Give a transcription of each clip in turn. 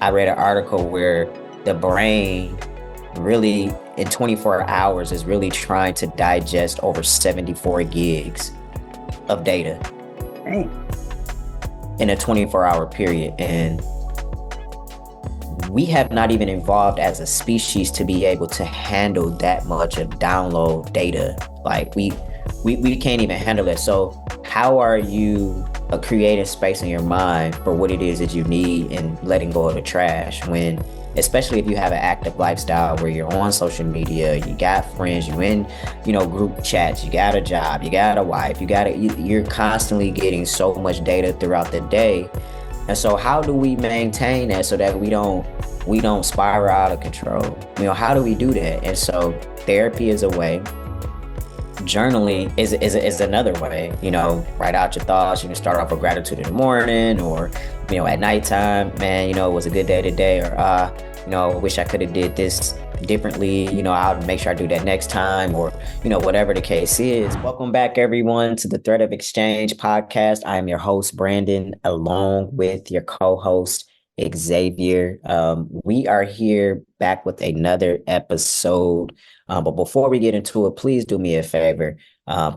I read an article where the brain really in 24 hours is really trying to digest over 74 gigs of data Right. in a 24-hour period. And we have not even evolved as a species to be able to handle that much of download data. Like we can't even handle it. So how are you creating space in your mind for what it is that you need and letting go of the trash when, especially if you have an active lifestyle where you're on social media, you got friends, you in, group chats, you got a job, you got a wife, you're constantly getting so much data throughout the day. And so how do we maintain that so that we don't spiral out of control? How do we do that? And so therapy is a way. Journaling is another way. Write out your thoughts. You can start off with gratitude in the morning, or at nighttime, man, it was a good day today, or wish I could have did this differently. I'll make sure I do that next time, or whatever the case is. Welcome back, everyone, to the Threat of Exchange podcast. I am your host, Brandon, along with your co-host, Xavier. We are here back with another episode. But before we get into it, please do me a favor.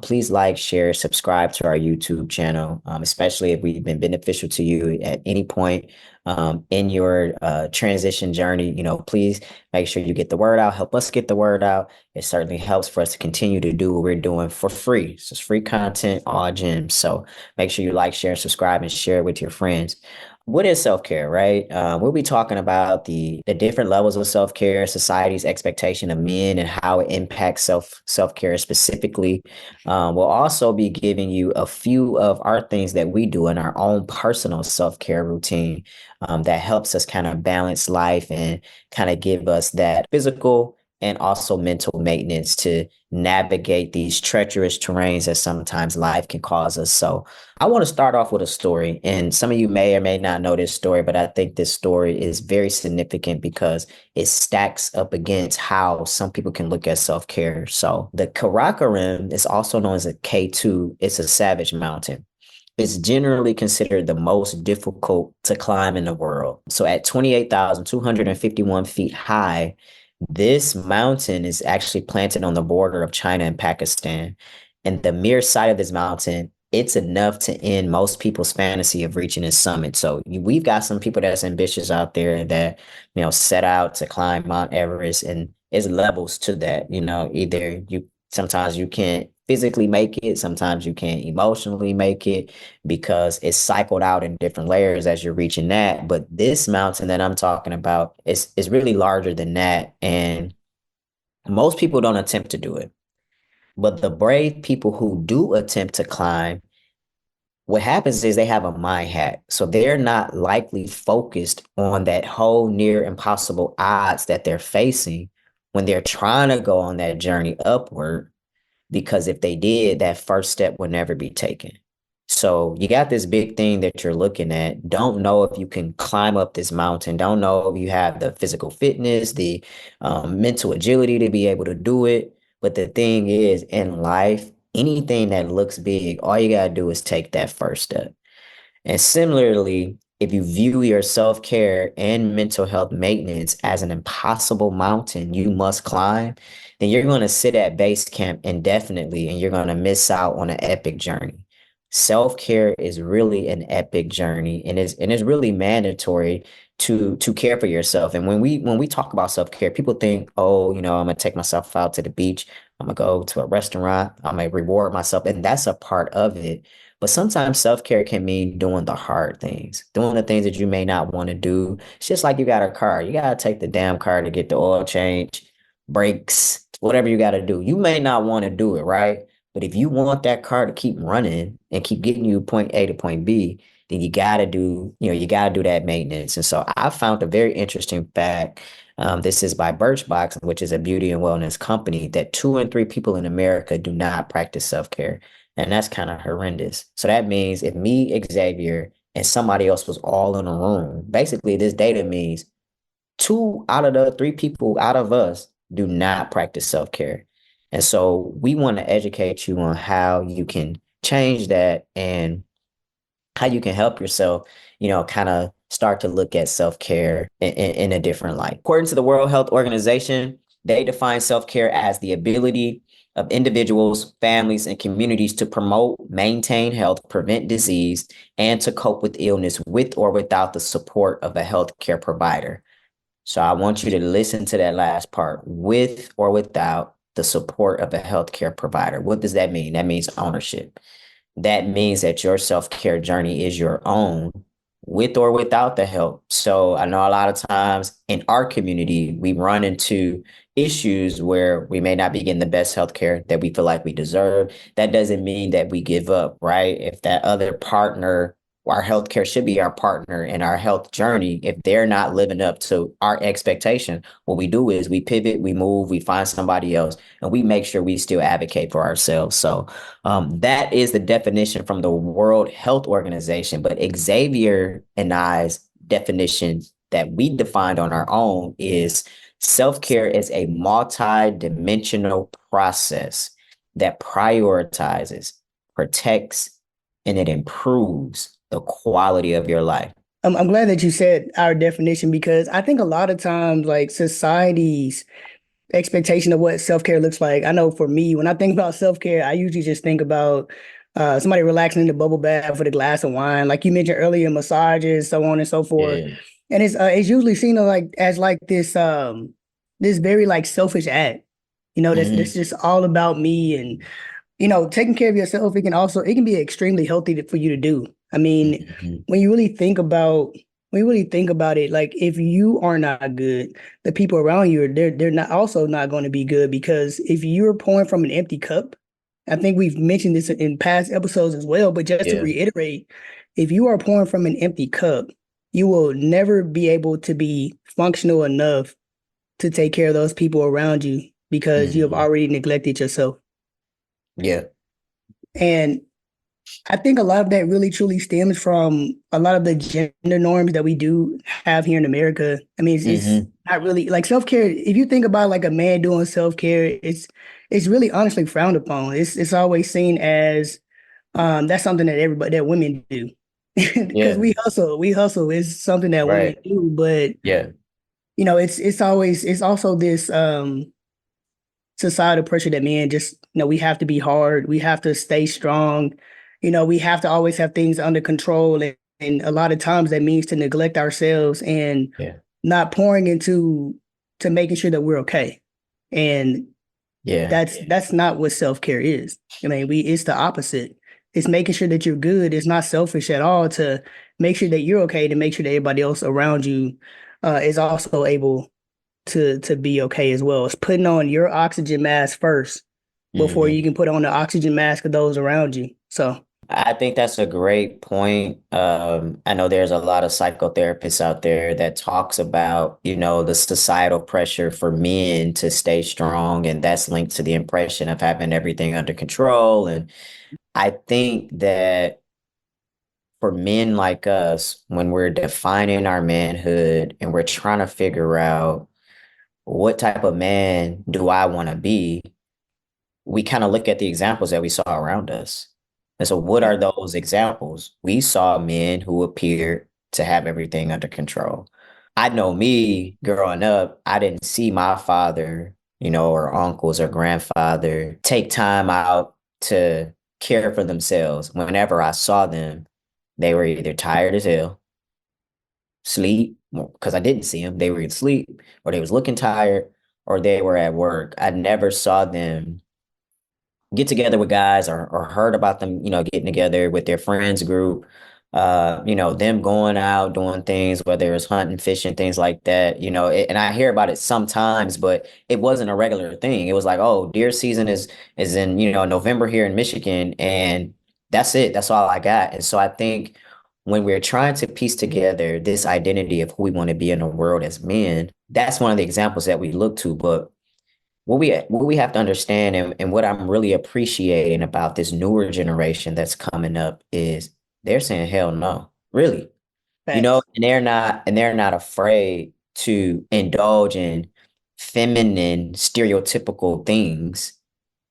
Please like, share, subscribe to our YouTube channel, especially if we've been beneficial to you at any point in your transition journey. Please make sure you get the word out. Help us get the word out. It certainly helps for us to continue to do what we're doing for free. So it's free content, all gems. So make sure you like, share, subscribe, and share it with your friends. What is self-care, right? We'll be talking about the different levels of self-care, society's expectation of men, and how it impacts self-care specifically. We'll also be giving you a few of our things that we do in our own personal self-care routine that helps us kind of balance life and kind of give us that physical and also mental maintenance to navigate these treacherous terrains that sometimes life can cause us. So I want to start off with a story, and some of you may or may not know this story, but I think this story is very significant because it stacks up against how some people can look at self-care. So the Karakoram is also known as a K2. It's a savage mountain. It's generally considered the most difficult to climb in the world. So at 28,251 feet high, this mountain is actually planted on the border of China and Pakistan. And the mere sight of this mountain, it's enough to end most people's fantasy of reaching its summit. So we've got some people that's ambitious out there that, set out to climb Mount Everest, and it's levels to that. Either sometimes you can't physically make it, sometimes you can't emotionally make it because it's cycled out in different layers as you're reaching that. But this mountain that I'm talking about is really larger than that. And most people don't attempt to do it. But the brave people who do attempt to climb, what happens is they have a mind hack. So they're not likely focused on that whole near impossible odds that they're facing when they're trying to go on that journey upward, because if they did, that first step would never be taken. So you got this big thing that you're looking at. Don't know if you can climb up this mountain. Don't know if you have the physical fitness, the mental agility to be able to do it. But the thing is, in life, anything that looks big, all you got to do is take that first step. And similarly, if you view your self care and mental health maintenance as an impossible mountain you must climb, then you're going to sit at base camp indefinitely and you're going to miss out on an epic journey. Self care is really an epic journey, and it's really mandatory to care for yourself. And when we talk about self care, people think, oh, I'm gonna take myself out to the beach, I'm gonna go to a restaurant, I'm gonna reward myself, and that's a part of it. But sometimes self-care can mean doing the hard things, doing the things that you may not want to do. It's just like you got a car. You got to take the damn car to get the oil change, brakes, whatever you got to do. You may not want to do it, right? But if you want that car to keep running and keep getting you point A to point B, then you got to do that maintenance. And so I found a very interesting fact. This is by Birchbox, which is a beauty and wellness company, that 2 in 3 people in America do not practice self-care. And that's kind of horrendous. So that means if me, Xavier, and somebody else was all in a room, basically this data means 2 out of the 3 people out of us do not practice self-care. And so we want to educate you on how you can change that and how you can help yourself, kind of start to look at self-care in a different light. According to the World Health Organization, they define self-care as the ability of individuals, families, and communities to promote, maintain health, prevent disease, and to cope with illness with or without the support of a healthcare provider. So I want you to listen to that last part, with or without the support of a healthcare provider. What does that mean? That means ownership. That means that your self-care journey is your own, with or without the help. So I know a lot of times in our community, we run into issues where we may not be getting the best healthcare that we feel like we deserve. That doesn't mean that we give up, right? If that other partner, our healthcare should be our partner in our health journey. If they're not living up to our expectation, what we do is we pivot, we move, we find somebody else, and we make sure we still advocate for ourselves. So that is the definition from the World Health Organization. But Xavier and I's definition that we defined on our own is self-care is a multi-dimensional process that prioritizes, protects, and it improves the quality of your life. I'm glad that you said our definition because I think a lot of times, like society's expectation of what self-care looks like. I know for me, when I think about self-care, I usually just think about somebody relaxing in the bubble bath with a glass of wine, like you mentioned earlier, massages, so on and so forth. Yeah. And it's usually seen as like this very like selfish act. That's just all about me. And taking care of yourself, it can be extremely healthy for you to do. I mean, Mhm. when you really think about it, like if you are not good, the people around you they're not also not going to be good because if you're pouring from an empty cup, I think we've mentioned this in past episodes as well, but just to Yeah. reiterate, if you are pouring from an empty cup, you will never be able to be functional enough to take care of those people around you because you have Mhm. already neglected yourself. Yeah. And I think a lot of that really truly stems from a lot of the gender norms that we do have here in America. I mean, it's Hmm. not really like self-care. If you think about like a man doing self-care, it's really honestly frowned upon. It's always seen as that's something that women do. Because Yeah. we hustle is something that women Right. do, but Yeah. it's also this societal pressure that men just, we have to be hard, we have to stay strong, we have to always have things under control. And a lot of times that means to neglect ourselves and Yeah. not pouring into to making sure that we're okay. And Yeah. that's not what self-care is. I mean, it's the opposite. It's making sure that you're good. It's not selfish at all to make sure that you're okay, to make sure that everybody else around you is also able to be okay as well. It's putting on your oxygen mask first before Hmm. you can put on the oxygen mask of those around you. So I think that's a great point. I know there's a lot of psychotherapists out there that talks about, the societal pressure for men to stay strong, and that's linked to the impression of having everything under control. And I think that for men like us, when we're defining our manhood and we're trying to figure out what type of man do I want to be, we kind of look at the examples that we saw around us. And so, what yeah, are those examples? We saw men who appeared to have everything under control. I know me growing up, I didn't see my father, or uncles or grandfather take time out to care for themselves. Whenever I saw them, they were either tired as hell, sleep, because I didn't see them. They were asleep, or they was looking tired, or they were at work. I never saw them get together with guys, or heard about them, getting together with their friends group, them going out doing things, whether it's hunting, fishing, things like that, and I hear about it sometimes, but it wasn't a regular thing. It was like, oh, deer season is in, November here in Michigan, and that's it. That's all I got. And so I think when we're trying to piece together this identity of who we want to be in the world as men, that's one of the examples that we look to. But what we have to understand, and what I'm really appreciating about this newer generation that's coming up is they're saying hell no, really, facts. and they're not afraid to indulge in feminine stereotypical things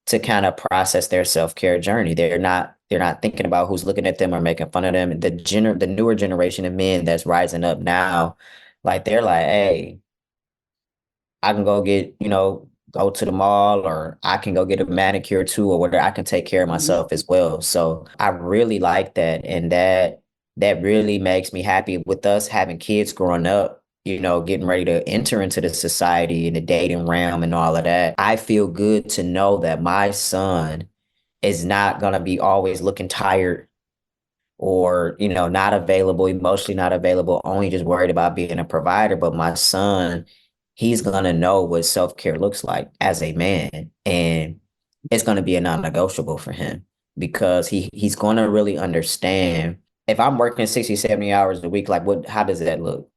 to kind of process their self-care journey. They're not They're not thinking about who's looking at them or making fun of them. The newer generation of men that's rising up now, like they're like, hey, I can go get, go to the mall, or I can go get a manicure too, or whatever. I can take care of Mhm. myself as well. So I really like that. And that really makes me happy with us having kids growing up, getting ready to enter into the society and the dating realm and all of that. I feel good to know that my son is not going to be always looking tired or not available, emotionally not available, only just worried about being a provider. But my son, he's gonna know what self-care looks like as a man, and it's gonna be a non-negotiable for him because he's gonna really understand if I'm working 60, 70 hours a week, like how does that look,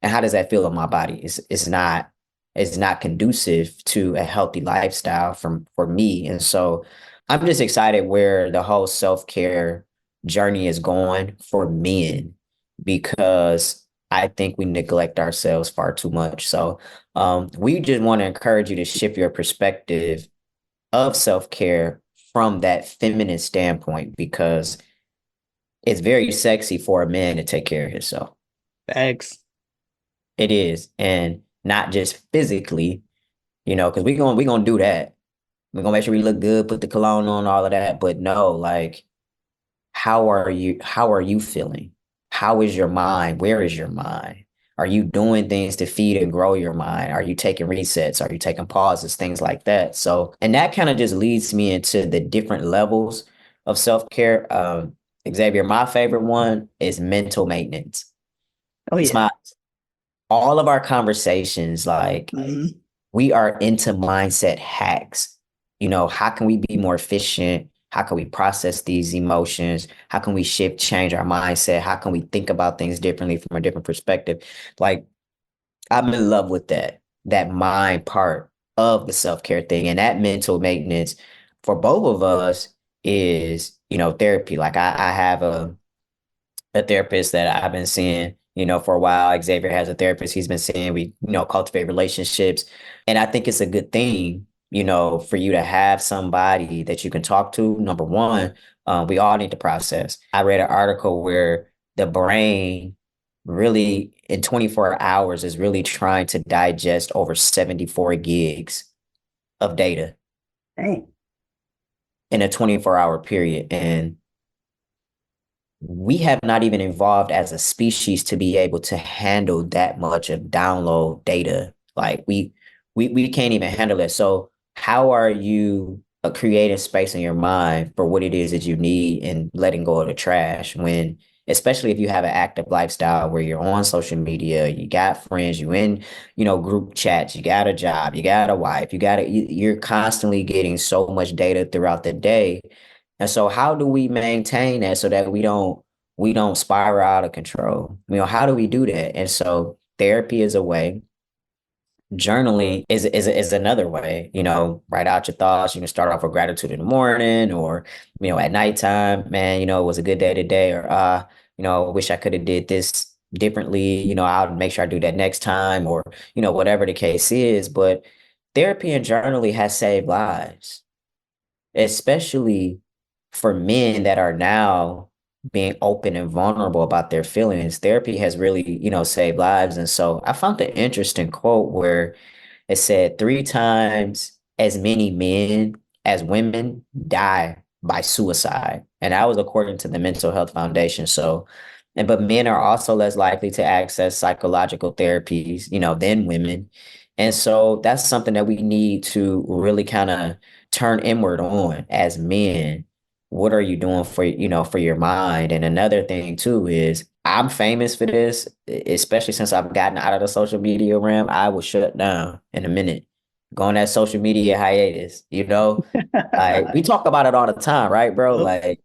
and how does that feel in my body? It's not conducive to a healthy lifestyle for me. And so I'm just excited where the whole self-care journey is going for men, because I think we neglect ourselves far too much. So we just want to encourage you to shift your perspective of self-care from that feminine standpoint, because it's very sexy for a man to take care of himself. Facts. It is, and not just physically, because we gonna do that. We're gonna make sure we look good, put the cologne on, all of that. But no, like, how are you feeling? How is your mind? Where is your mind? Are you doing things to feed and grow your mind? Are you taking resets? Are you taking pauses? Things like that. So, and that kind of just leads me into the different levels of self-care. Xavier, my favorite one is mental maintenance. Oh It's yeah. my all of our conversations, like, Mhm. we are into mindset hacks. How can we be more efficient? How can we process these emotions? How can we change our mindset? How can we think about things differently from a different perspective? Like, I'm in love with that mind part of the self-care thing, and that mental maintenance for both of us is, therapy. Like I have a therapist that I've been seeing, for a while. Xavier has a therapist he's been seeing. We, cultivate relationships. And I think it's a good thing, for you to have somebody that you can talk to. Number one, we all need to process. I read an article where the brain really in 24 hours is really trying to digest over 74 gigs of data Dang. in a 24-hour period. And we have not even evolved as a species to be able to handle that much of download data. Like we can't even handle it. So how are you creating space in your mind for what it is that you need and letting go of the trash when, especially if you have an active lifestyle where you're on social media, you got friends, you in, group chats, you got a job, you got a wife, you're constantly getting so much data throughout the day. And so how do we maintain that so that we don't spiral out of control? How do we do that? And so therapy is a way. Journaling is another way. Write out your thoughts. You can start off with gratitude in the morning, or at nighttime, man, it was a good day today, or wish I could have did this differently. I'll make sure I do that next time, or whatever the case is. But therapy and journaling has saved lives, especially for men that are now being open and vulnerable about their feelings. Therapy has really, saved lives. And so I found an interesting quote where it said 3 times as many men as women die by suicide. And that was according to the Mental Health Foundation. So, but men are also less likely to access psychological therapies, than women. And so that's something that we need to really kind of turn inward on as men. What are you doing for your mind? And another thing too is I'm famous for this, especially since I've gotten out of the social media realm. I will shut down in a minute, go on that social media hiatus. Like we talk about it all the time, right, bro? Yep. Like,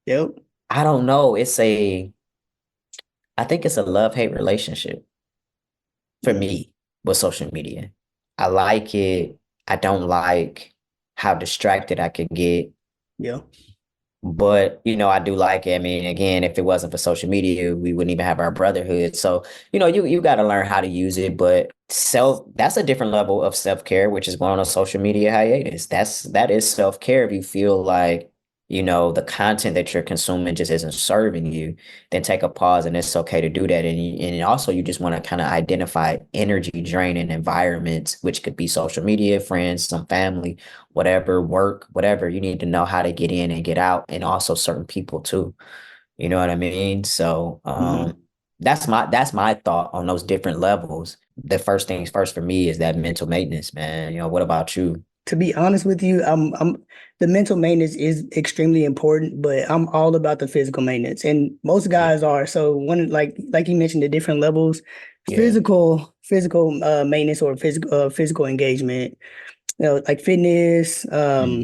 Yep. I don't know. I think it's a love-hate relationship for Mm. me with social media. I like it. I don't like how distracted I can get. Yeah. But, I do like it. I mean, again, if it wasn't for social media, we wouldn't even have our brotherhood. So, you got to learn how to use it. But that's a different level of self-care, which is going on a social media hiatus. That is self-care if you feel like the content that you're consuming just isn't serving you, then take a pause, and it's okay to do that. And also you just want to kind of identify energy draining environments, which could be social media, friends, some family, whatever, work, whatever. You need to know how to get in and get out, and also certain people too. You know what I mean? So Mhm. that's my thought on those different levels. The first things first for me is that mental maintenance, man. What about you? To be honest with you, I'm the mental maintenance is extremely important, but I'm all about the physical maintenance, and most Yeah, guys are. So one like you mentioned, the different levels, yeah. physical maintenance or physical engagement, like fitness, Hmm.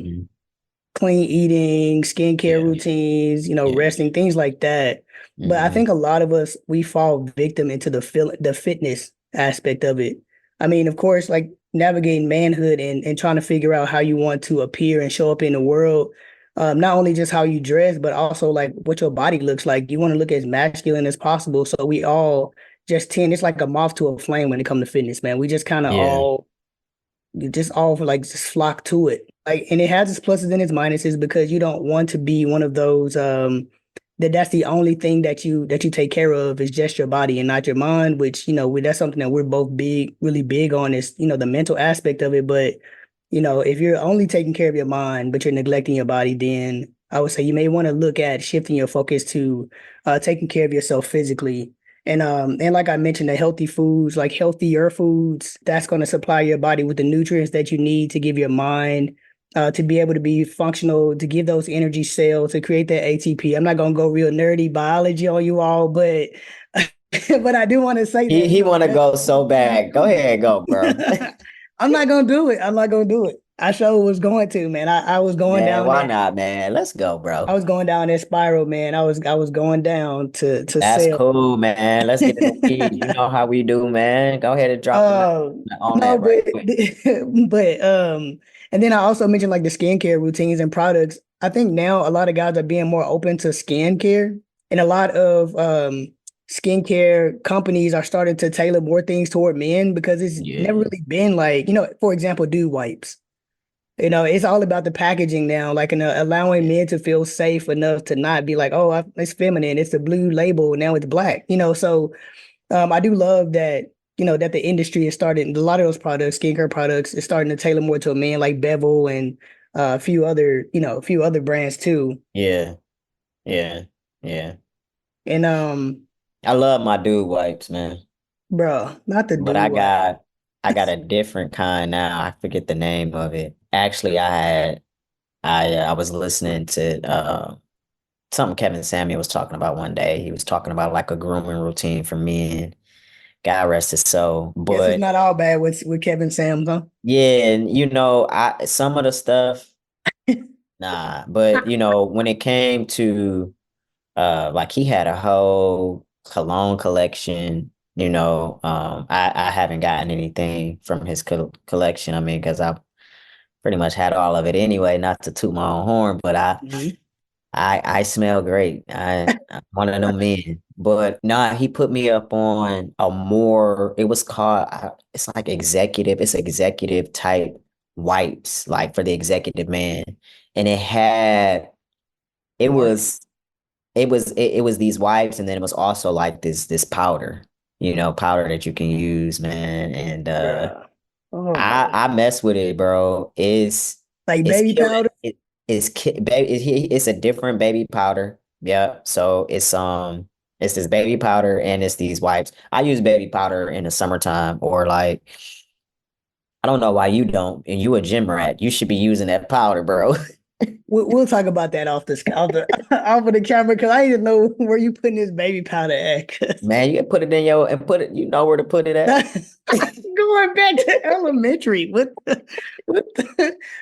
clean eating, skincare Yeah, routines, yeah. resting, things like that. But I Hmm. think a lot of us we fall victim into the fitness aspect of it. I mean, of course, like navigating manhood and trying to figure out how you want to appear and show up in the world. Not only just how you dress, but also like what your body looks like. You want to look as masculine as possible. So we all just tend, it's like a moth to a flame when it comes to fitness, man. We just kind of Yeah. all you just all like just flock to it. Like, and it has its pluses and its minuses because you don't want to be one of those that's the only thing that you take care of is just your body and not your mind, which that's something that we're both really big on is the mental aspect of it. But if you're only taking care of your mind but you're neglecting your body, then I would say you may want to look at shifting your focus to taking care of yourself physically. And like I mentioned, the healthy foods, like healthier foods, that's going to supply your body with the nutrients that you need to give your mind to be able to be functional, to give those energy cells, to create that ATP. I'm not going to go real nerdy biology on you all, but but I do want to say He that, he want to that go so bad. Go ahead, go, bro. I'm not gonna do it. I'm not gonna do it. I sure was going to, man. I was going Man, down why that. not, man? Let's go, I bro. was going down that spiral, man. I was going down to That's sell. cool, man. Let's get in the weeds. You know how we do, man. Go ahead and drop the Uh, on no, that but right quick. but and then I also mentioned like the skincare routines and products. I think now a lot of guys are being more open to skincare, and a lot of skincare companies are starting to tailor more things toward men because it's never Yeah. really been like, for example, dude wipes. It's all about the packaging now, like allowing Yeah. men to feel safe enough to not be like, oh, it's feminine, it's a blue label, now it's black. So I do love that, that the industry is starting, a lot of those products, skincare products, is starting to tailor more to a man like Bevel and a few other brands too. Yeah. Yeah. Yeah. And I love my dude wipes, man. bro, not the But dude wipe. I got a different kind now. I forget the name of it. Actually, I was listening to something Kevin Samuel was talking about one day. He was talking about like a grooming routine for men. God rest his soul. Guess it's But not all bad with Kevin Sams, huh? yeah, and I some of the stuff, nah. But when it came to like he had a whole cologne collection. I haven't gotten anything from his collection. I mean, because I pretty much had all of it anyway, not to toot my own horn, but Mhm. I smell great. I'm one of them men. But nah, he put me up on a more, it was called, it's like it's executive type wipes, like for the executive man. And it Marketing. was, it was these wipes, and then it was also like this powder, powder that you can use, man. And Bruh. Oh my I mess with it, bro. Like It's baby killing powder. it. Baby. It's a different baby powder. Yeah. So it's this baby powder and it's these wipes. I use baby powder in the summertime, or like I don't know why you don't. And you a gym rat. You should be using that powder, bro. We'll talk about that off of the camera because I didn't know where you putting this baby powder at. 'Cause Man, you can put it in your and put it. You know where to put it at. going back to elementary.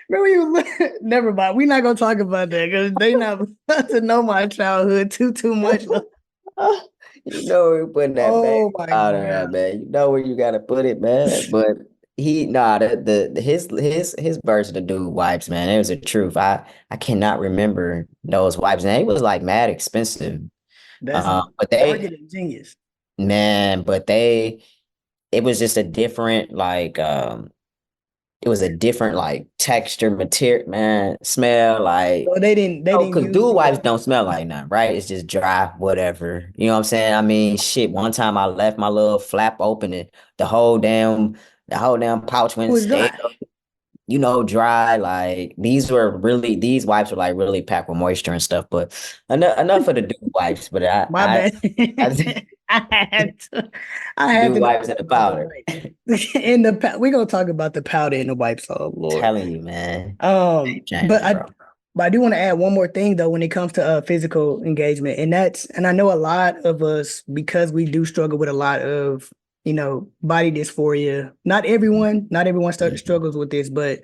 Remember never mind. We're not gonna talk about that because they not about to know my childhood too much. You know where you putting that baby Oh my powder at, God. man. You know where you gotta put it, man. But his version of dude wipes, man. It was the truth. I cannot remember those wipes, and it was like mad expensive. That's But they, marketing genius. man, it was just a different like it was a different like texture, material, man, smell like. So they didn't Because use dude the wipes don't smell like nothing, right? It's just dry, whatever. You know what I'm saying? I mean, shit. One time I left my little flap open, and the whole damn pouch it went was stale. dry. Dry. Like these wipes were like really packed with moisture and stuff. But enough of the dude wipes. But My bad. I I had dude to know wipes and the about the powder. wipes. In the we're gonna talk about the powder and the wipes. Oh Lord. Telling you, man, game But changer, I bro. but I do want to add one more thing though when it comes to physical engagement, and I know a lot of us because we do struggle with a lot of body dysphoria. Not everyone Mhm. struggles with this, but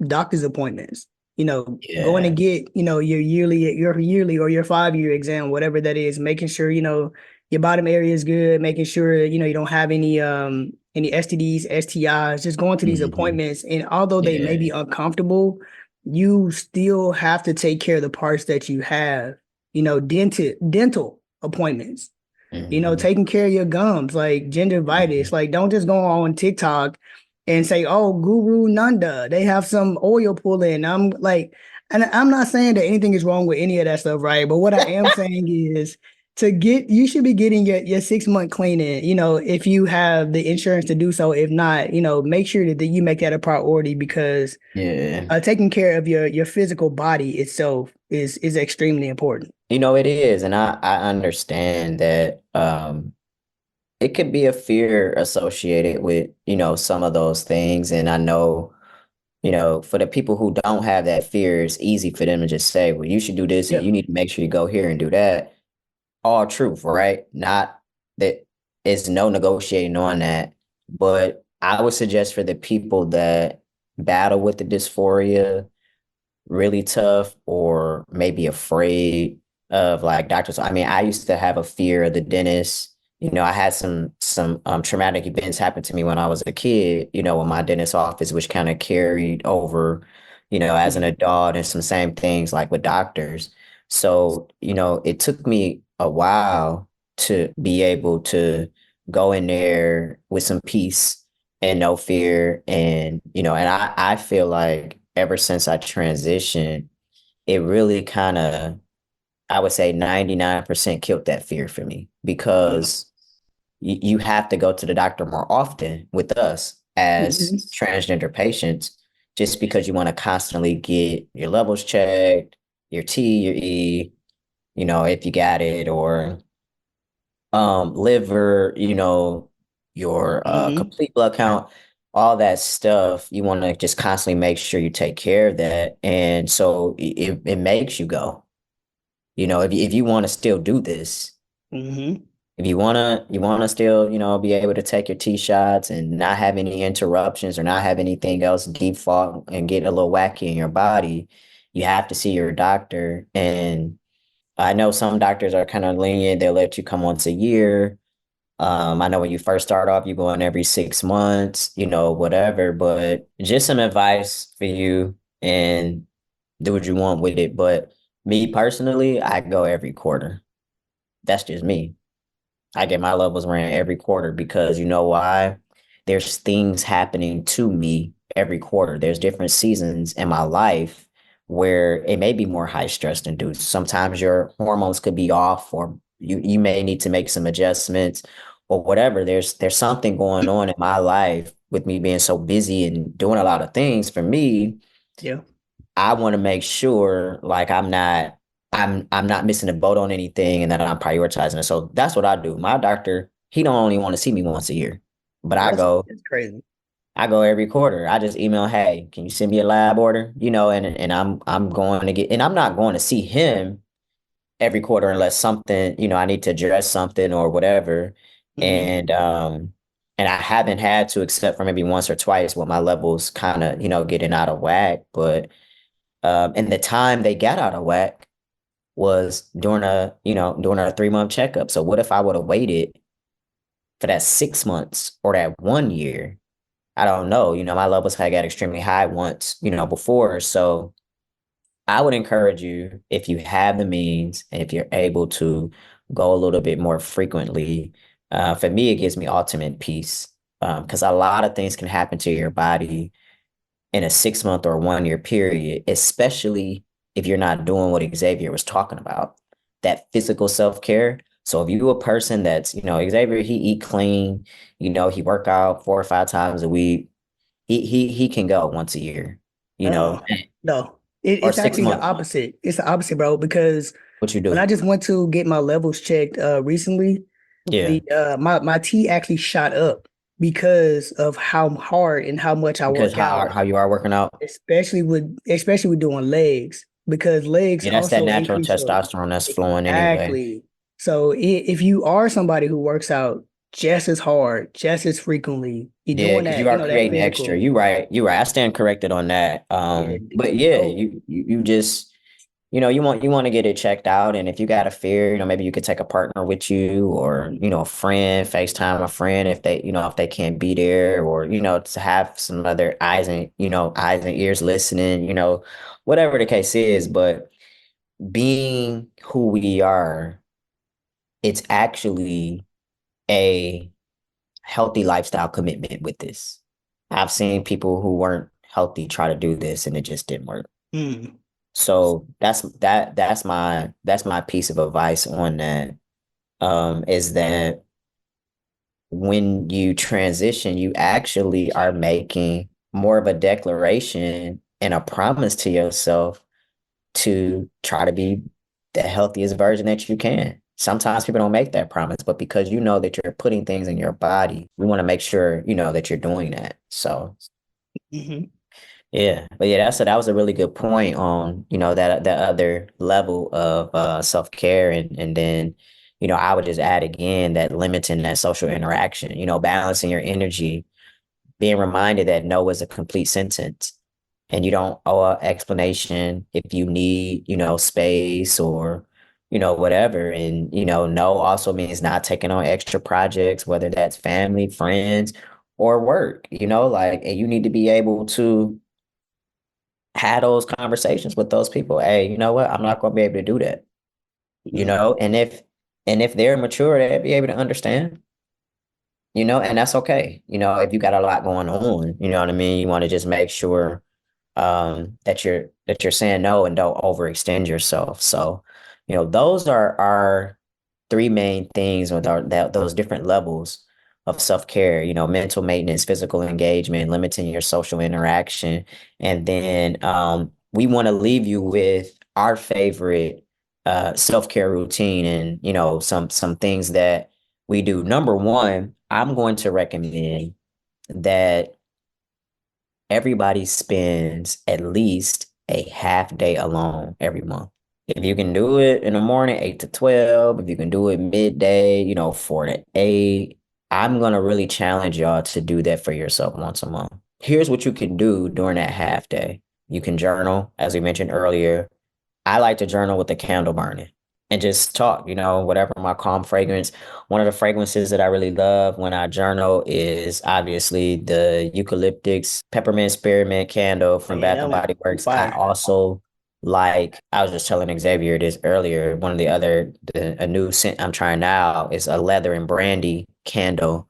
doctor's appointments. Going to Yeah, get your yearly or your 5 year exam, whatever that is, making sure your bottom area is good, making sure you don't have any STDs, STIs. Just going to these hmm, appointments, and although they may yeah, be uncomfortable, you still have to take care of the parts that you have. Dental appointments. hmm, Taking care of your gums, like gingivitis. hmm. Like, don't just go on TikTok and say, "Oh, Guru Nanda, they have some oil pulling." I'm like, and I'm not saying that anything is wrong with any of that stuff, right? But what I am saying is you should be getting your 6 month cleaning, if you have the insurance to do so. If not, make sure that you make that a priority because Yeah. taking care of your physical body itself is extremely important. It is, and I understand that it could be a fear associated with, some of those things. And I know, for the people who don't have that fear, it's easy for them to just say, well, you should do this and Yeah. you need to make sure you go here and do that. All truth, right? Not that it's no negotiating on that. But I would suggest for the people that battle with the dysphoria really tough or maybe afraid of like doctors. I mean, I used to have a fear of the dentist. I had some traumatic events happen to me when I was a kid, in my dentist office, which kind of carried over, as an Mhm. adult and some same things like with doctors. So, it took me a while to be able to go in there with some peace and no fear. And, and I feel like ever since I transitioned, it really kind of, I would say 99% killed that fear for me because you have to go to the doctor more often with us as Mhm. transgender patients, just because you want to constantly get your levels checked, your T, your E, if you got it, or liver, your Mhm. complete blood count, all that stuff. You want to just constantly make sure you take care of that. And so it makes you go, if you want to still do this, Mhm. if you wanna still, be able to take your T shots and not have any interruptions or not have anything else default and get a little wacky in your body, you have to see your doctor. And I know some doctors are kind of lenient. They'll let you come once a year. I know when you first start off, you go in every 6 months, whatever, but just some advice for you and do what you want with it. But me personally, I go every quarter. That's just me. I get my levels ran every quarter because you know why? There's things happening to me every quarter. There's different seasons in my life where it may be more high stress induced. Sometimes your hormones could be off, or you may need to make some adjustments or whatever. There's something going on in my life with me being so busy and doing a lot of things. For me, Yeah. I want to make sure like I'm not missing a boat on anything and that I'm prioritizing it. So that's what I do. My doctor, he don't only want to see me once a year, but That's crazy. I go every quarter. I just email, hey, can you send me a lab order? And I'm going to get, and I'm not going to see him every quarter unless something, I need to address something or whatever. Mhm. And I haven't had to except for maybe once or twice when my levels kind of, getting out of whack. But and the time they got out of whack was during a 3 month checkup. So what if I would have waited for that 6 months or that 1 year? I don't know. My levels had got extremely high once, before. So I would encourage you, if you have the means and if you're able to go a little bit more frequently. For me, it gives me ultimate peace because a lot of things can happen to your body in a 6 month or 1 year period, especially if you're not doing what Xavier was talking about, that physical self-care. So if you a person that's, Xavier, he eat clean, he work out 4 or 5 times a week, he can go once a year, you know, No, or it's six actually the months. opposite. It's the opposite, bro, because What you when do? I just went to get my levels checked recently, Yeah, the my T actually shot up because of how hard and how much I because work how out, how you are working out. especially with doing legs, because legs Yeah, that's that also natural increase your testosterone that's flowing anyway. exactly. So if you are somebody who works out just as hard, just as frequently, you're Yeah, doing because you that, are that creating extra. physical. You right. You right. I stand corrected on that. Yeah, But it's yeah, dope. you just you want to get it checked out, and if you got a fear, maybe you could take a partner with you, or a friend, FaceTime a friend if they can't be there, or to have some other eyes and ears listening, whatever the case is. But being who we are, it's actually a healthy lifestyle commitment with this. I've seen people who weren't healthy try to do this and it just didn't work. Mm. So that's my piece of advice on that. Is that when you transition, you actually are making more of a declaration and a promise to yourself to try to be the healthiest version that you can. Sometimes people don't make that promise, but because you know that you're putting things in your body, you want to make sure that you're doing that. So Hmm. yeah, but yeah, that was a really good point on that other level of self care, and then I would just add again that limiting that social interaction, balancing your energy, being reminded that no is a complete sentence and you don't owe an explanation if you need, space or, whatever. And, no also means not taking on extra projects, whether that's family, friends, or work, like, and you need to be able to have those conversations with those people. Hey, you know what? I'm not going to be able to do that, and if they're mature, they'll be able to understand, and that's okay. If you got a lot going on, you know what I mean? You want to just make sure that you're saying no and don't overextend yourself. So, those are our three main things with those different levels of self-care, mental maintenance, physical engagement, limiting your social interaction. And then we want to leave you with our favorite self-care routine and, some things that we do. Number one, I'm going to recommend that everybody spends at least a half day alone every month. If you can do it in the morning, 8 to 12, if you can do it midday, 4 to 8, I'm going to really challenge y'all to do that for yourself once a month. Here's what you can do during that half day. You can journal, as we mentioned earlier. I like to journal with the candle burning and just talk, whatever my calm fragrance. One of the fragrances that I really love when I journal is obviously the eucalyptics peppermint spearmint candle Oh from yeah, Bath that and one Body on Works. I fire. also I was just telling Xavier this earlier, one of a new scent I'm trying now is a leather and brandy candle.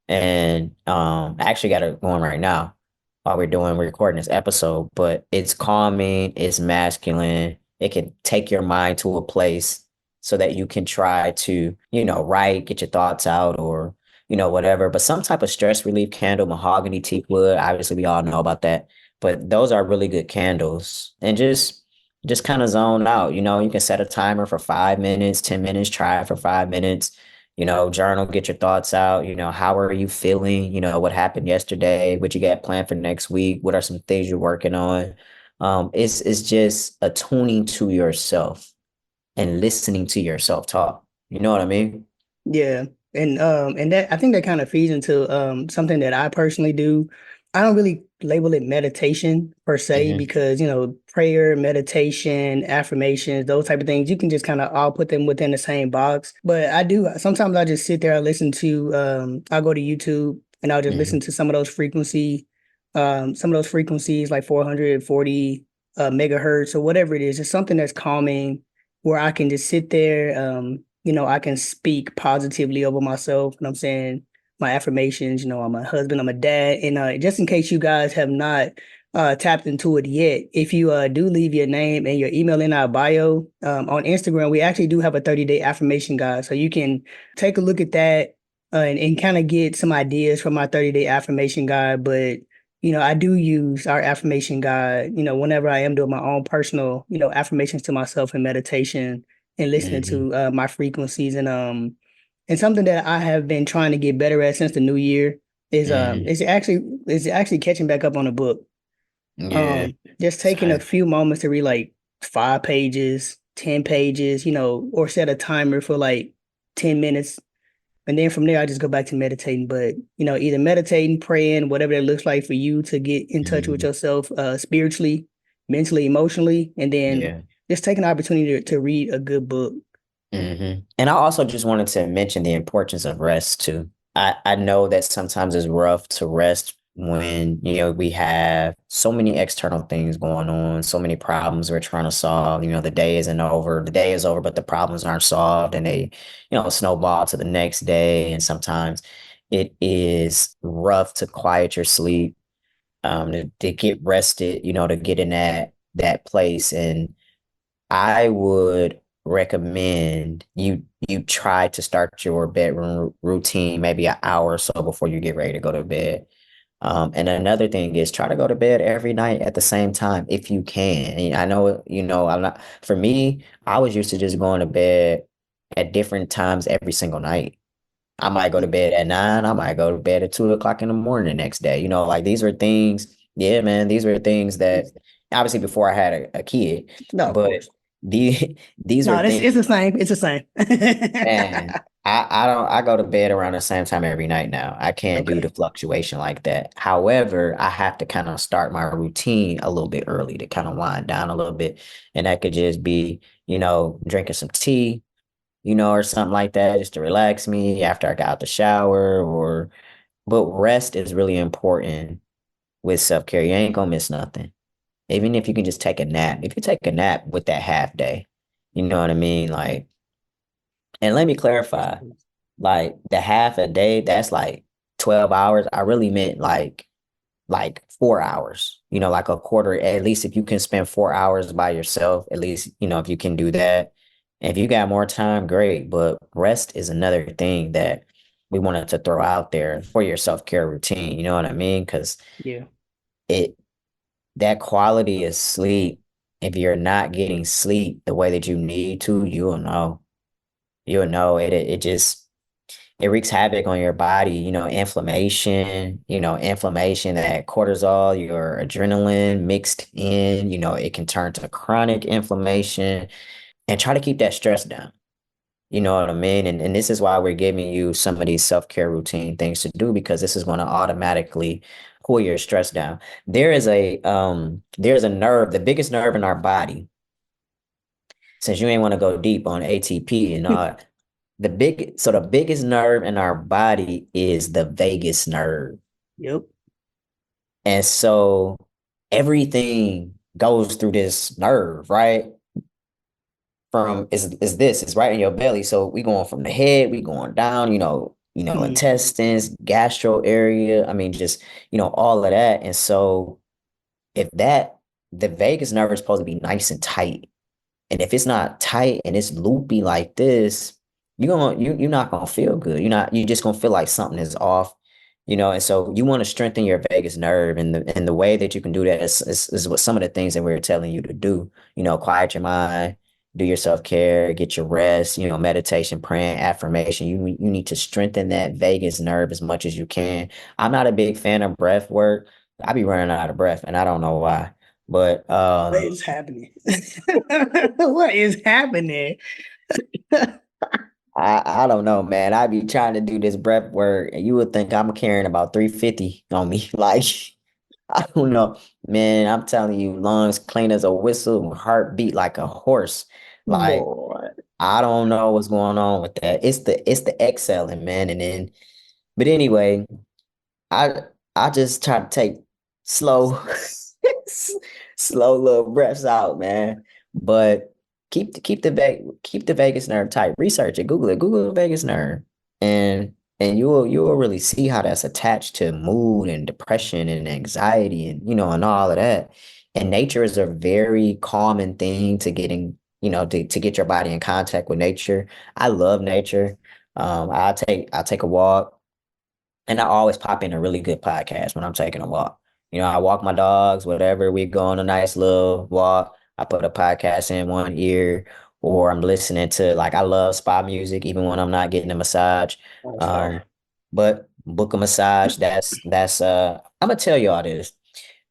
And I actually got it going right now while we're recording this episode, but it's calming, it's masculine. It can take your mind to a place so that you can try to, write, get your thoughts out or, whatever. But some type of stress relief candle, mahogany, teak wood, obviously we all know about that. But those are really good candles. And just kind of zone out, you can set a timer for 5 minutes, 10 minutes, try it for 5 minutes, journal, get your thoughts out, how are you feeling, what happened yesterday, what you got planned for next week, what are some things you're working on. It's just attuning to yourself and listening to yourself talk. You know what I mean? Yeah. And that I think that kind of feeds into something that I personally do. I don't really label it meditation per se Hmm. because, prayer, meditation, affirmations, those type of things, you can just kind of all put them within the same box. But I do sometimes I just sit there, I listen to I'll go to YouTube and I'll just listen Hmm. to some of those frequencies like 440 megahertz or whatever it is. It's something that's calming where I can just sit there. I can speak positively over myself. And I'm saying my affirmations, I'm a husband, I'm a dad. And just in case you guys have not tapped into it yet, if you do leave your name and your email in our bio on Instagram, we actually do have a 30-day affirmation guide. So you can take a look at that and kind of get some ideas from our 30-day affirmation guide. But I do use our affirmation guide, whenever I am doing my own personal, affirmations to myself and meditation and listening Hmm. to my frequencies and something that I have been trying to get better at since the new year is Hmm. it's actually catching back up on a book. Yeah. Just taking a Same. few moments to read like 5 pages, 10 pages, or set a timer for like 10 minutes. And then from there, I just go back to meditating. But, either meditating, praying, whatever that looks like for you to get in touch with Hmm. yourself spiritually, mentally, emotionally, and then Yeah. just take an opportunity to read a good book. And I also just wanted to mention the importance of rest too. I know that sometimes it's rough to rest when, we have so many external things going on, so many problems we're trying to solve. The day isn't over. The day is over, but the problems aren't solved and they, snowball to the next day. And sometimes it is rough to quiet your sleep, to get rested, to get in that place. And I would recommend you try to start your bedroom routine maybe an hour or so before you get ready to go to bed. And another thing is try to go to bed every night at the same time if you can. And I know, I'm not, for me, I was used to just going to bed at different times every single night. I might go to bed at 9, I might go to bed at 2 o'clock in the morning the next day. Like these were things, yeah, man, these were things that obviously before I had a kid, No, of but course. these were No, things, it's the same. It's the same. man. I go to bed around the same time every night now. I can't do the Okay. fluctuation like that. However, I have to kind of start my routine a little bit early to kind of wind down a little bit. And that could just be, drinking some tea, or something like that, just to relax me after I got out the shower but rest is really important with self-care. You ain't gonna miss nothing. Even if you can just take a nap. If you take a nap with that half day, you know what I mean? Like, and let me clarify, like the half a day, that's like 12 hours. I really meant like 4 hours, like a quarter. At least if you can spend 4 hours by yourself, at least, if you can do that. And if you got more time, great. But rest is another thing that we wanted to throw out there for your self-care routine. You know what I mean? Because Yeah. it that quality of sleep, if you're not getting sleep the way that you need to, you'll know. You'll know it just it wreaks havoc on your body, inflammation, that cortisol, your adrenaline mixed in, it can turn to chronic inflammation and try to keep that stress down. You know what I mean? And this is why we're giving you some of these self-care routine things to do because this is going to automatically pull your stress down. There's a nerve, the biggest nerve in our body, since you ain't want to go deep on ATP and all, the biggest nerve in our body is the vagus nerve. Yep. And so everything goes through this nerve, right? From is this, it's right in your belly. So we going from the head, we going down, Mhm. intestines, gastro area. I mean, just, all of that. And so if the vagus nerve is supposed to be nice and tight. And if it's not tight and it's loopy like this, you're not gonna feel good. You're just gonna feel like something is off, and so you want to strengthen your vagus nerve. And the way that you can do that is what some of the things that we're telling you to do. Quiet your mind, do your self-care, get your rest, meditation, praying, affirmation. You need to strengthen that vagus nerve as much as you can. I'm not a big fan of breath work. I be running out of breath and I don't know why. But What is happening? What is happening? I don't know, man. I be trying to do this breath work, and you would think I'm carrying about 350 on me. Like, I don't know, man. I'm telling you, lungs clean as a whistle, heartbeat like a horse. Like, Boy. I don't know what's going on with that. It's the exhaling, man. And then, but anyway, I I just try to take slow, slow little breaths out, man. But keep the vagus nerve tight. Research it. Google it. Google the vagus nerve, and and you'll really see how that's attached to mood and depression and anxiety and and all of that. And nature is a very common thing to getting, to get your body in contact with nature. I love nature. I'll take a walk, and I always pop in a really good podcast when I'm taking a walk. I walk my dogs, whatever. We go on a nice little walk. I put a podcast in one ear, or I'm listening to, like, I love spa music even when I'm not getting a massage. That's Um, fire. but book a massage. That's I'm gonna tell y'all this.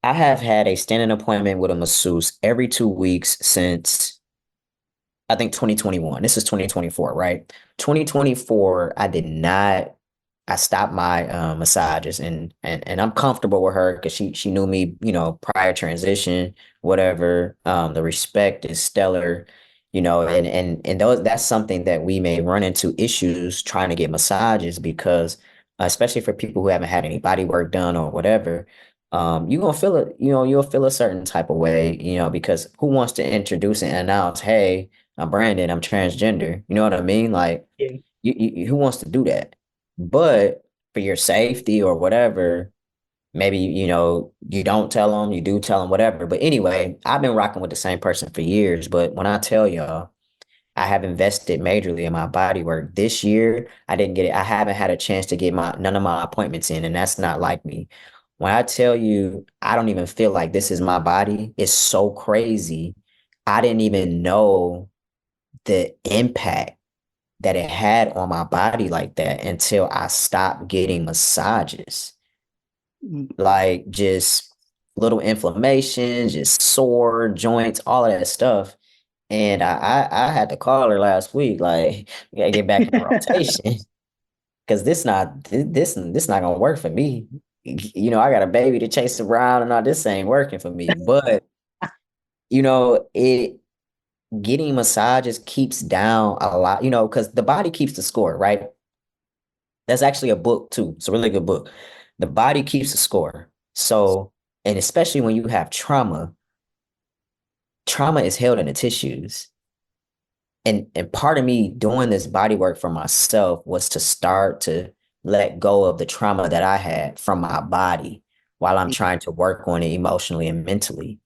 I have had a standing appointment with a masseuse every 2 weeks since I think 2021. This is 2024, right? 2024, I stopped my massages, and I'm comfortable with her because she knew me, prior transition, whatever. The respect is stellar, and that's something that we may run into issues trying to get massages because especially for people who haven't had any body work done or whatever, you're gonna feel it, you'll feel a certain type of way, because who wants to introduce and announce, hey, I'm Brandon, I'm transgender. You know what I mean? Like, Yeah. who wants to do that? But for your safety or whatever, maybe, you don't tell them, you do tell them, whatever. But anyway, I've been rocking with the same person for years. But when I tell y'all, I have invested majorly in my body work. This year, I didn't get it. I haven't had a chance to get none of my appointments in, and that's not like me. When I tell you, I don't even feel like this is my body, it's so crazy. I didn't even know the impact that it had on my body like that until I stopped getting massages. Mm. Like, just little inflammation, just sore joints, all of that stuff. And I had to call her last week, like, we gotta get back in the rotation because this not gonna work for me. I got a baby to chase around, and all this ain't working for me. But it getting massages keeps down a lot, because the body keeps the score, right? That's actually a book too. It's a really good book. The body keeps the score. So, and especially when you have trauma is held in the tissues. And part of me doing this body work for myself was to start to let go of the trauma that I had from my body while I'm trying to work on it emotionally and mentally.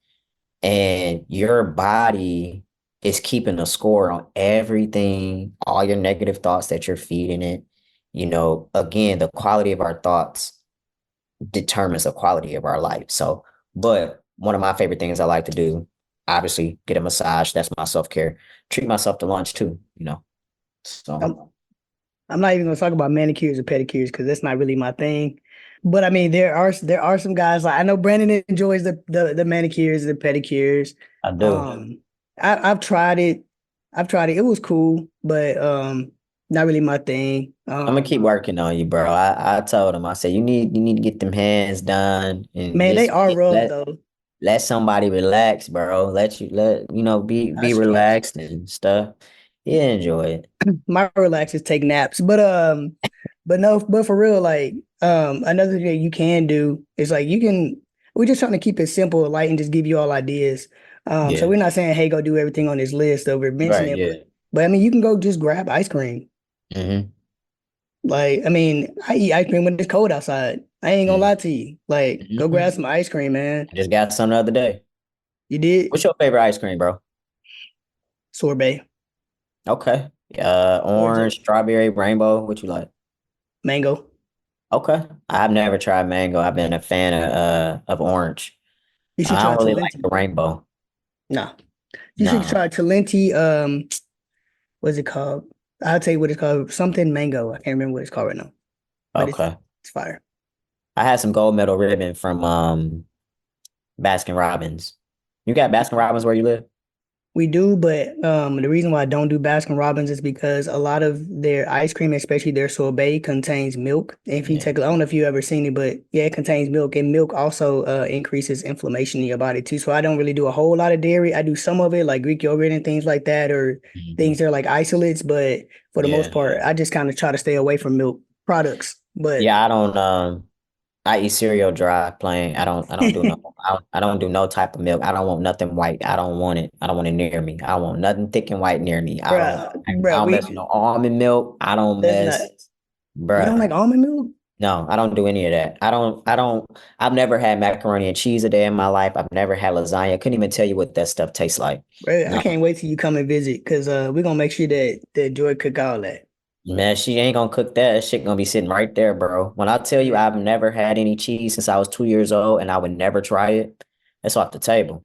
And your body is keeping a score on everything, all your negative thoughts that you're feeding it. Again, the quality of our thoughts determines the quality of our life. So, but one of my favorite things I like to do, obviously, get a massage. That's my self-care. Treat myself to lunch too. I'm, So, I'm not even gonna talk about manicures or pedicures because that's not really my thing. But I mean, there are some guys like I know Brandon enjoys the manicures, the pedicures. I do. Um, I've tried it. I've tried it. It was cool, but not really my thing. I'm gonna keep working on you, bro. I told him, I said, you need to get them hands done and Man, they just are rough let though. somebody relax, bro. Be That's facts. relaxed and stuff. Yeah, enjoy it. My relax is take naps, but no, but for real, like another thing that you can do is like you can. We're just trying to keep it simple, light, and just give you all ideas. So Yeah. we're not saying, hey, go do everything on this list that we're Right. mentioning, Yeah. but I mean, you can go just grab ice cream. Mm-hmm. Like, I mean, I eat ice cream when it's cold outside. I ain't gonna lie to you. Like, go grab Mm-hmm. some ice cream, man. I just got some the other day. You did What's your favorite ice cream, bro? sorbet, Okay. Georgia Orange, strawberry, rainbow. What you like? mango. Okay. I've never tried mango. I've been a fan of orange. You should I try don't really like the Talenti. rainbow. Nah, you should No. try Talenti. What's it called? I'll tell you what it's called. Something mango. I can't remember what it's called right now, but Okay. it's fire. I had some gold medal ribbon from Baskin Robbins. You got Baskin Robbins where you live? We do, but the reason why I don't do Baskin Robbins is because a lot of their ice cream, especially their sorbet, contains milk. If you Yeah. take, I don't know if you ever seen it, but yeah, it contains milk, and milk also increases inflammation in your body too. So I don't really do a whole lot of dairy. I do some of it, like Greek yogurt and things like that, or things Mhm. that are like isolates. But for the most Yeah. part, I just kind of try to stay away from milk products. But Yeah, I don't I eat cereal dry plain. I don't do no I don't do no type of milk. I don't want nothing white. I don't want it. I don't want it near me. I want nothing thick and white near me. I don't bruh, I bruh, don't mess with no almond milk. I don't that's not mess. You don't Bruh. like almond milk? No, I don't do any of that. I've never had macaroni and cheese a day in my life. I've never had lasagna. Couldn't even tell you what that stuff tastes like. Bro, I No, can't wait till you come and visit because we're gonna make sure that Joy cook all that. man, she ain't gonna cook that. That shit gonna be sitting right there, bro. When I tell you Man, I've never had any cheese since I was 2 years old and I would never try it, it's off the table.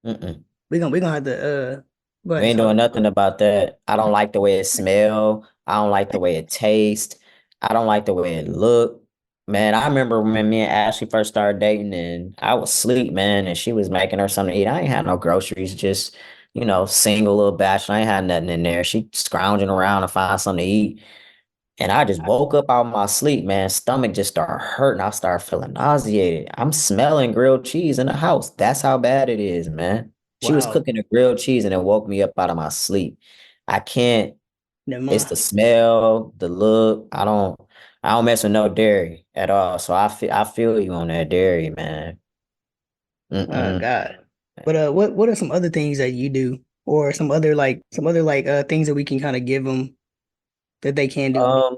Mm-mm. we're gonna have to go We ahead and ain't talk doing about nothing about that. I don't like the way it smell. I don't like the way it tastes. I don't like the way it look. Man, I remember when me and Ashley first started dating and I was asleep, man, and she was making her something to eat. I ain't had no groceries, just, single little bachelor. I ain't had nothing in there. She scrounging around to find something to eat. And I just woke up out of my sleep, man. Stomach just started hurting. I started feeling nauseated. I'm smelling grilled cheese in the house. That's how bad it is, man. She was wow. cooking a grilled cheese and it woke me up out of my sleep. I can't, Never it's mind. the smell, the look. I don't mess with no dairy at all. So I feel you on that dairy, man. Oh Mm-mm. God. But what are some other things that you do, or some other things that we can kind of give them that they can do? Um,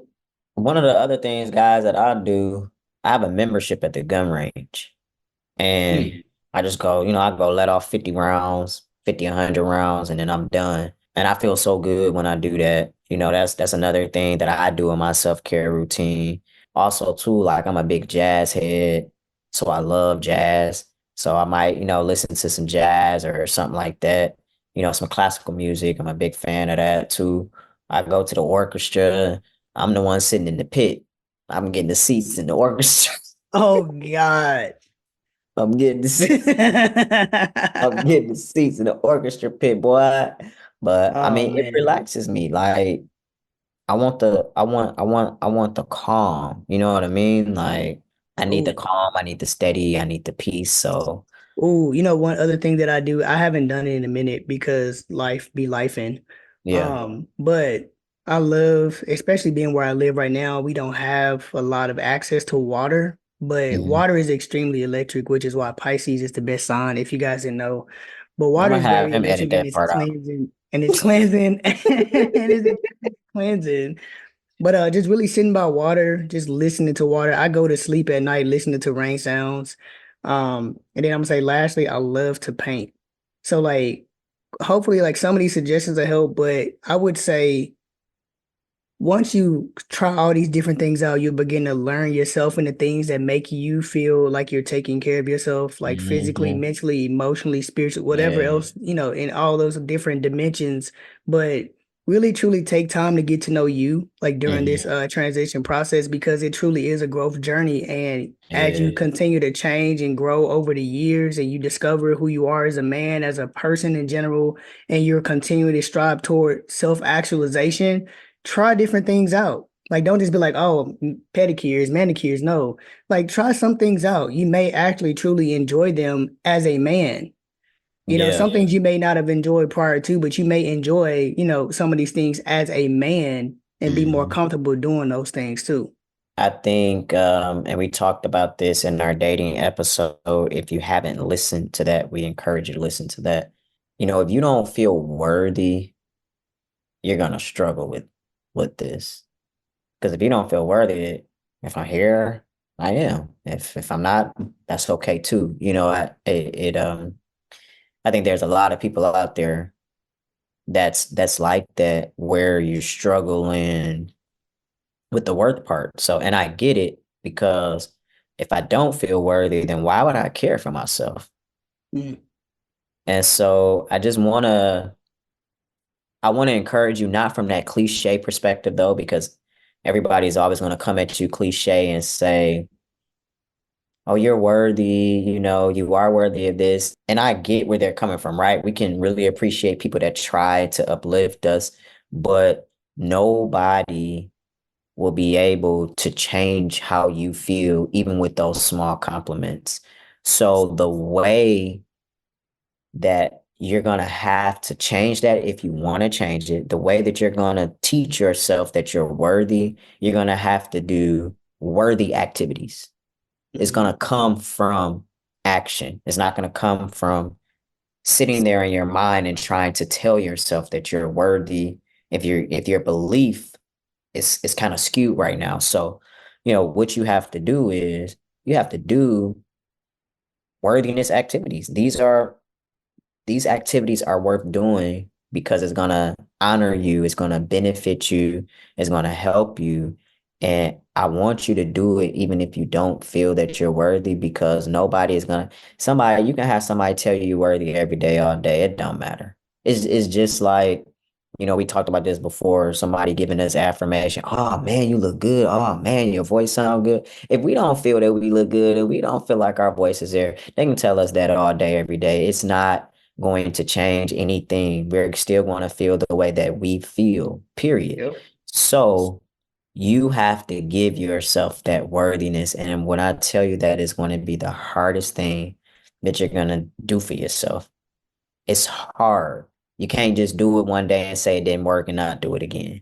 One of the other things, guys, that I do, I have a membership at the gun range. And Mm. I just go, I go let off 50 rounds, 50, 100 rounds, and then I'm done. And I feel so good when I do that. That's another thing that I do in my self-care routine. Also, too, like I'm a big jazz head, so I love jazz. So I might, listen to some jazz or something like that. Some classical music. I'm a big fan of that too. I go to the orchestra. I'm the one sitting in the pit. I'm getting the seats in the orchestra. Oh God. I'm getting the seats. I'm getting the seats in the orchestra pit, boy. But I Oh mean, it man. relaxes me. Like I want the calm. You know what I mean? Like I need the Oh. calm, I need the steady, I need the peace. So Oh, one other thing that I do, I haven't done it in a minute because life be lifing. yeah. But I love, especially being where I live right now, we don't have a lot of access to water, but Mhm. water is extremely electric, which is why Pisces is the best sign, if you guys didn't know. But I'm water gonna is have very him edit electric and that it's part out. cleansing and it's cleansing and it's cleansing. But just really sitting by water, just listening to water. I go to sleep at night listening to rain sounds. And then I'm gonna say lastly, I love to paint. So like hopefully like some of these suggestions will help, but I would say once you try all these different things out, you'll begin to learn yourself and the things that make you feel like you're taking care of yourself, like physically, Hmm. mentally, emotionally, spiritually, whatever Yeah. else, in all those different dimensions. But really truly take time to get to know you like during this Hmm. transition process because it truly is a growth journey. And as you Yeah. continue to change and grow over the years and you discover who you are as a man, as a person in general, and you're continuing to strive toward self-actualization, try different things out. Like, don't just be like, oh, pedicures, manicures. No, like, try some things out. You may actually truly enjoy them as a man. Yeah. Some things you may not have enjoyed prior to, but you may enjoy, some of these things as a man and be more Mhm. comfortable doing those things too. I think, and we talked about this in our dating episode. If you haven't listened to that, we encourage you to listen to that. If you don't feel worthy, you're gonna struggle with this. Because if you don't feel worthy, if I'm here, I am. If I'm not, that's okay too. I think there's a lot of people out there that's like that where you're struggling with the worth part. So, and I get it because if I don't feel worthy, then why would I care for myself? Mm. And so I want to encourage you not from that cliche perspective though, because everybody's always going to come at you cliche and say, oh, you're worthy, you are worthy of this. And I get where they're coming from, right? We can really appreciate people that try to uplift us, but nobody will be able to change how you feel, even with those small compliments. So the way that you're going to have to change that if you want to change it, the way that you're going to teach yourself that you're worthy, you're going to have to do worthy activities. It's going to come from action. It's not going to come from sitting there in your mind and trying to tell yourself that you're worthy if your belief it's kind of skewed right now. So, what you have to do is you have to do worthiness activities. These activities are worth doing because it's gonna honor you, it's gonna benefit you, it's gonna help you. And I want you to do it even if you don't feel that you're worthy, because nobody is gonna somebody you can have somebody tell you you're worthy every day, all day. It don't matter. It's just like, we talked about this before, somebody giving us affirmation. Oh man, you look good. Oh man, your voice sound good. If we don't feel that we look good, if we don't feel like our voice is there, they can tell us that all day, every day. It's not going to change anything. We're still going to feel the way that we feel, period. Yep. So you have to give yourself that worthiness. And when I tell you that is going to be the hardest thing that you're going to do for yourself, it's hard. You can't just do it one day and say it didn't work and not do it again.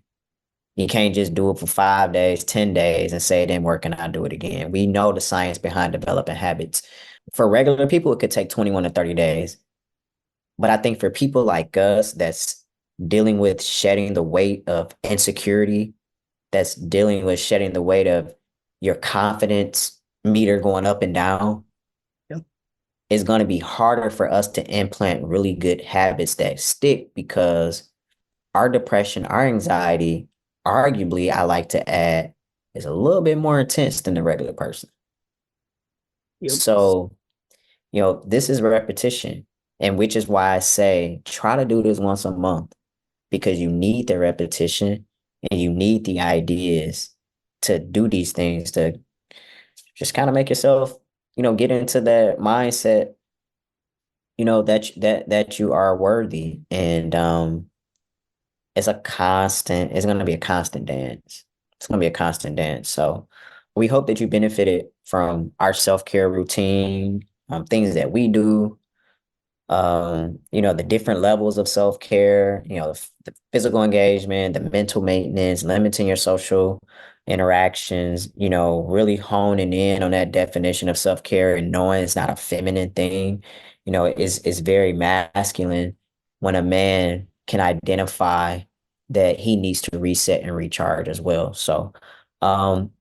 You can't just do it for 5 days, 10 days and say it didn't work and not do it again. We know the science behind developing habits. For regular people, it could take 21 to 30 days. But I think for people like us that's dealing with shedding the weight of insecurity, that's dealing with shedding the weight of your confidence meter going up and down, Yep. it's going to be harder for us to implant really good habits that stick, because our depression, our anxiety, arguably, I like to add, is a little bit more intense than the regular person. Yep. So, this is repetition. And which is why I say try to do this once a month, because you need the repetition and you need the ideas to do these things, to just kind of make yourself, get into that mindset, that you are worthy. And it's going to be a constant dance. It's going to be a constant dance. So we hope that you benefited from our self-care routine, things that we do, the different levels of self-care, the physical engagement, the mental maintenance, limiting your social interactions, really honing in on that definition of self-care and knowing it's not a feminine thing. It's very masculine when a man can identify that he needs to reset and recharge as well. So,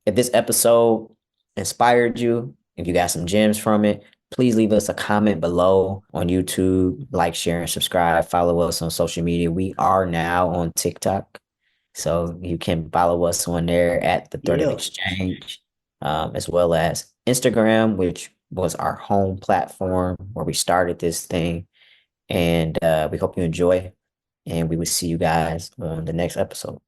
if this episode inspired you, if you got some gems from it, please leave us a comment below on YouTube, like, share, and subscribe. Follow us on social media. We are now on TikTok, so you can follow us on there at The Threat of Yeah. Exchange, as well as Instagram, which was our home platform where we started this thing. And we hope you enjoy, and we will see you guys on the next episode.